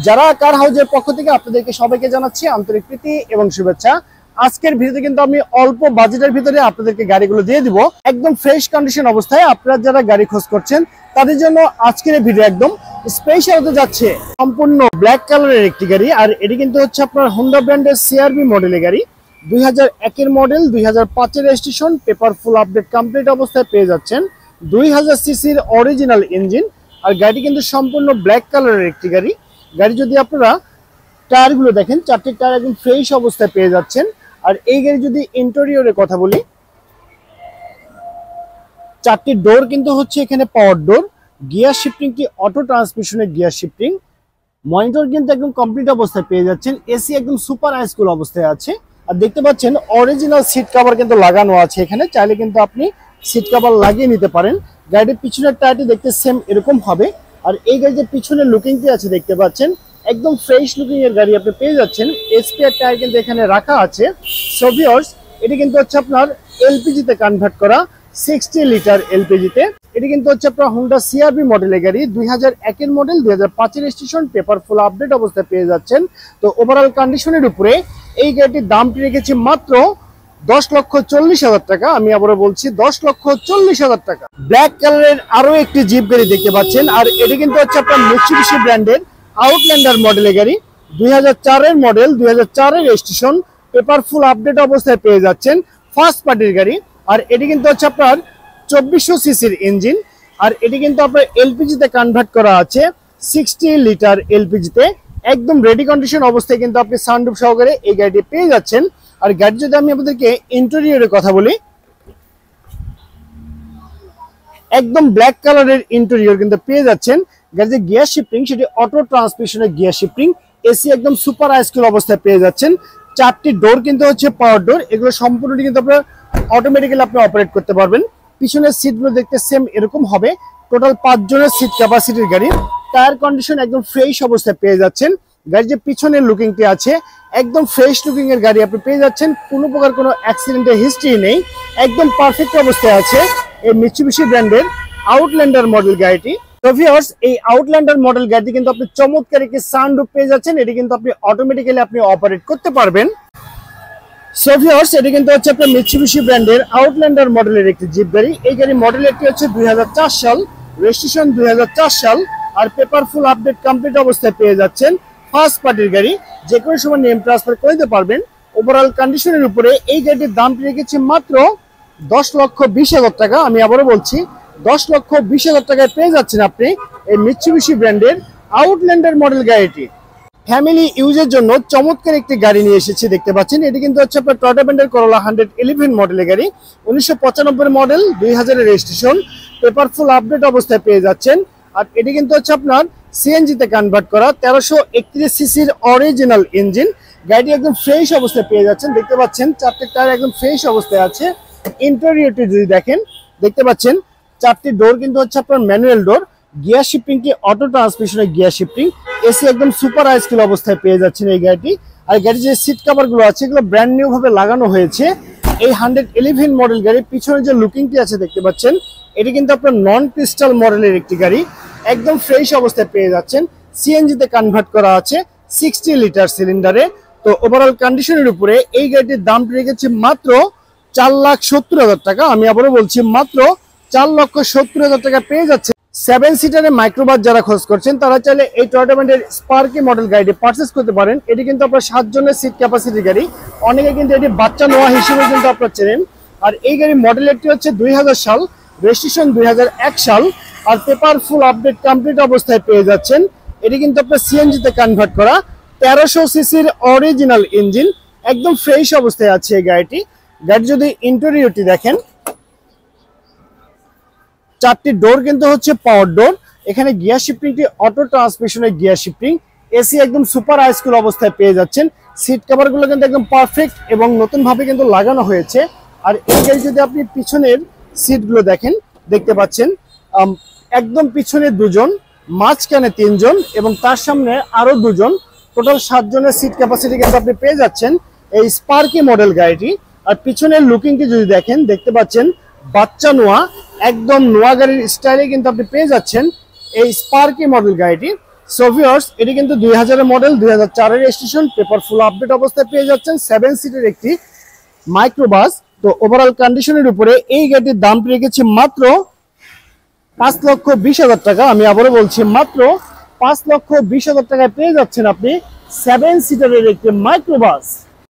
যারা কার হাউজের পক্ষ থেকে আপনাদেরকে সবাইকে জানাচ্ছি আন্তরিক প্রীতি এবং শুভেচ্ছা। আজকের ভিডিওতে কিন্তু আমি অল্প বাজেটের ভিতরে আপনাদেরকে গাড়িগুলো দিয়ে দিব একদম ফ্রেশ কন্ডিশন অবস্থায়। আপনারা যারা গাড়ি খোঁজ করছেন তাদের জন্য আজকের এই ভিডিও একদম স্পেশাল হতে যাচ্ছে। সম্পূর্ণ ব্ল্যাক কালারের একটি গাড়ি, আর এটি কিন্তু হচ্ছে আপনার হোন্ডা ব্র্যান্ডের সিআরভি মডেলের গাড়ি। 2001 model, 2005 registration, paper full update complete অবস্থায় পেয়ে যাচ্ছেন। 2000 সিসির অরিজিনাল ইঞ্জিন, আর গাড়ি কিন্তু সম্পূর্ণ ব্ল্যাক কালারের একটি গাড়ি। গাড়ি যদি আপনারা টায়ারগুলো দেখেন, চারটি টায়ার একদম ফ্রেশ অবস্থায় পেয়ে যাচ্ছেন। আর এই গাড়ি যদি ইন্টেরিয়রের কথা বলি, চারটি ডোর কিন্তু হচ্ছে এখানে পাওয়ার ডোর, গিয়ার শিফটিংটি অটো ট্রান্সমিশনের গিয়ার শিফটিং, মনিটর কিন্তু একদম কমপ্লিট অবস্থায় পেয়ে যাচ্ছেন। এসি একদম সুপার হাইস্কুল অবস্থায় আছে। আর দেখতে পাচ্ছেন অরিজিনাল সিট কভার কিন্তু লাগানো আছে এখানে, চাইলে কিন্তু আপনি সিট কভার লাগিয়ে নিতে পারেন। গাড়ির পিছনের টায়ারটি দেখতে সেম এরকম হবে। আর এই গাড়ির পিছনের লুকিংটি আছে দেখতে পাচ্ছেন, একদম ফ্রেশ লুকিং এর গাড়ি আপনি পেয়ে যাচ্ছেন। স্পেয়ার টায়ার কিন্তু এখানে রাখা আছে। সো ভিউয়ার্স, এটি কিন্তু হচ্ছে আপনার এলপিজি তে কনভার্ট করা 60 লিটার এলপিজি তে। এটি কিন্তু হচ্ছে আপনার হোন্ডা সিআরভি মডেলের গাড়ি। 2001 model, 2005 registration, paper full update অবস্থায় পেয়ে যাচ্ছেন। তো ওভারঅল কন্ডিশনের উপরে এই গাড়িটির দামটি রেখেছি মাত্র 10,40,000 টাকা। আমি আবারও বলছি 10,40,000 টাকা। ব্ল্যাক কালারের আরো একটি জিপ গাড়ি দেখতে পাচ্ছেন, আর এটি কিন্তু হচ্ছে আপনার মিৎসুবিশি ব্র্যান্ডের আউটল্যান্ডার মডেলের গাড়ি। 2004 model, 2004 registration, paper full update অবস্থায় পেয়ে যাচ্ছেন। ফার্স্ট পার্টির গাড়ি, আর এটি কিন্তু হচ্ছে আপনার 2400 সিসির ইঞ্জিন, আর এটি কিন্তু আপনার এলপিজি তে কনভার্ট করা আছে 60 লিটার এলপিজি তে। একদম রেডি কন্ডিশন অবস্থায় কিন্তু আপনি সানরুফ সহকারে এই গাড়িটি পেয়ে যাচ্ছেন। আর গাড়ি যদি আমি আপনাদেরকে ইন্টেরিয়রের কথা বলি, একদম ব্ল্যাক কালারের ইন্টেরিয়র কিন্তু পেয়ে যাচ্ছেন। গাড়ির গিয়ার শিফটিং সেটি অটো ট্রান্সমিশনের গিয়ার শিফটিং। এসি একদম সুপার হাইস্কুল অবস্থায় পেয়ে যাচ্ছেন। চারটি ডোর কিন্তু হচ্ছে পাওয়ার ডোর, এগুলো সম্পূর্ণটি কিন্তু আপনার অটোমেটিক্যালি আপনি অপারেট করতে পারবেন। পিছনের সিটগুলো দেখতে সেম এরকম হবে। টোটাল 5 জনের সিট ক্যাপাসিটির গাড়ি। টায়ার কন্ডিশন একদম ফ্রেশ অবস্থায় পেয়ে যাচ্ছেন। গাড়ির যে পিছনের লুকিংটি আছে, একদম ফ্রেশ লুকিং এর গাড়ি আপনি পেয়ে যাচ্ছেন। কোনো প্রকার কোনো অ্যাক্সিডেন্টের হিস্ট্রি নেই, একদম পারফেক্ট অবস্থায় আছে এই মিৎসুবিশি ব্র্যান্ডের আউটল্যান্ডার মডেল গাড়িটি। তো ভিউয়ার্স, এই আউটল্যান্ডার মডেল গাড়িটি কিন্তু আপনি চমৎকার একটি সানরুফ পেয়ে যাচ্ছেন। এটি কিন্তু আপনি অটোমেটিক্যালি আপনি অপারেট করতে পারবেন। সো ভিউয়ার্স, এটি কিন্তু হচ্ছে আপনার মিৎসুবিশি ব্র্যান্ডের আউটল্যান্ডার মডেলের একটি জিপ গাড়ি। এই গাড়ির মডেলটি হচ্ছে 2004 সাল, রেজিস্ট্রেশন 2004 সাল, আর পেপার ফুল আপডেট কমপ্লিট অবস্থায় পেয়ে যাচ্ছেন। ফার্স্ট পার্টির গাড়ি, যে কোনো সময় নেম ট্রান্সফার করে দিতে পারবেন। ওভারঅল কন্ডিশনের উপরে এই গাড়িটির দামটি রেখেছি মাত্র 10,20,000 টাকা। আমি আবারও বলছি 10,20,000 টাকায় পেয়ে যাচ্ছেন আপনি এই মিৎসুবিশি ব্র্যান্ডের আউটল্যান্ডার মডেল গাড়িটি। ফ্যামিলি ইউজের জন্য চমৎকার একটি গাড়ি নিয়ে এসেছি দেখতে পাচ্ছেন। এটি কিন্তু হচ্ছে আপনার টয়োটা ব্র্যান্ডের করোলা 111 মডেলের গাড়ি। 1995 model, 2000 registration, paper full update অবস্থায় পেয়ে যাচ্ছেন। আর এটি কিন্তু হচ্ছে আপনার সিএনজি তে কনভার্ট করা 1331 সিসির অরিজিনাল ইঞ্জিন। গাড়িটি একদম ফ্রেশ অবস্থায় পেয়ে যাচ্ছেন। দেখতে পাচ্ছেন চারটি টায়ার একদম ফ্রেশ অবস্থায় আছে। ইন্টেরিয়রটি যদি দেখেন, দেখতে পাচ্ছেন চারটি ডোর কিন্তু হচ্ছে আপনার ম্যানুয়াল ডোর, গিয়ার শিফটিংটি অটো ট্রান্সমিশনের গিয়ার শিফটিং। এসি একদম সুপার হাইস্কুল অবস্থায় পেয়ে যাচ্ছেন এই গাড়িটি। আর গাড়ির যে সিট কভার গুলো আছে এগুলো ব্র্যান্ড নিউ ভাবে লাগানো হয়েছে। এই 111 মডেল গাড়ির পিছনে যে লুকিংটি আছে দেখতে পাচ্ছেন, এটি কিন্তু আপনার নন ক্রিস্টাল মডেলের একটি গাড়ি। একদম ফ্রেশ অবস্থায় পেয়ে যাচ্ছেন। সিএনজি তে কনভার্ট করা আছে 60 লিটার সিলিন্ডারে। তো ওভারঅল কন্ডিশনের উপরে এই গাড়িটির দামটি রেখেছি মাত্র 4,70,000 টাকা। আমি আবারও বলছি মাত্র 4,70,000 টাকা পেয়ে যাচ্ছে। 7 সিটারে মাইক্রোবাস যারা খোঁজ করছেন তারা চাইলে এই টয়োটা ব্র্যান্ডের স্পার্কি মডেল গাড়িটি পারচেস করতে পারেন। এটি কিন্তু আপনার 7 জনের সিট ক্যাপাসিটি গাড়ি। অনেকে কিন্তু এটি বাচ্চা নোয়া হিসেবে কিন্তু আপনার চেনেন। আর এই গাড়ির মডেলটি হচ্ছে 2000 সাল, রেজিস্ট্রেশন 2001 সাল, আর পেপার ফুল আপডেট কমপ্লিট অবস্থায় পেয়ে যাচ্ছেন। এটি কিন্তু আপনার সিএনজি তে কনভার্ট করা 1300 সিসির অরিজিনাল ইঞ্জিন। একদম ফ্রেশ অবস্থায় আছে এই গাড়িটি। গাড়ি যদি ইন্টেরিয়রটি দেখেন, চারটি ডোর কিন্তু হচ্ছে পাওয়ার ডোর। এখানে গিয়ার শিফটিংটি অটো ট্রান্সমিশনের গিয়ার শিফটিং। এসি একদম সুপার হাইস্কুল অবস্থায় পেয়ে যাচ্ছেন। সিট কভার গুলো কিন্তু একদম পারফেক্ট এবং নতুন ভাবে কিন্তু লাগানো হয়েছে। আর এই গাড়ি যদি আপনি পিছনের সিট গুলো দেখেন, দেখতে পাচ্ছেন একদম পিছনে 2 জন, মাঝখানে 3 জন এবং তার সামনে আরো 2 জন, টোটাল 7 জনের সিট ক্যাপাসিটি কিন্তু আপনি পেয়ে যাচ্ছেন এই স্পার্কি মডেল গাড়িটি। আর পিছনের লুকিংটি যদি দেখেন, দেখতে পাচ্ছেন বাচ্চা নোয়া, একদম নোয়া গাড়ির স্টাইলে কিন্তু আপনি পেয়ে যাচ্ছেন এই স্পার্কি মডেল গাড়িটি। সো ভিউয়ার্স, এটি কিন্তু 2000 এর মডেল, 2004 এর রেজিস্ট্রেশন, পেপার ফুল আপডেট অবস্থায় পেয়ে যাচ্ছেন। 7 সিটের একটি মাইক্রোবাস। তো ওভারঅল কন্ডিশনের উপরে এই গাড়িটির দাম রেখেছি মাত্র 5,20,000 টাকা। আমি আবারও বলছি, মাত্র 5,20,000 টাকায় পেয়ে যাচ্ছেন আপনি 7 সিটারের একটি মাইক্রোবাস।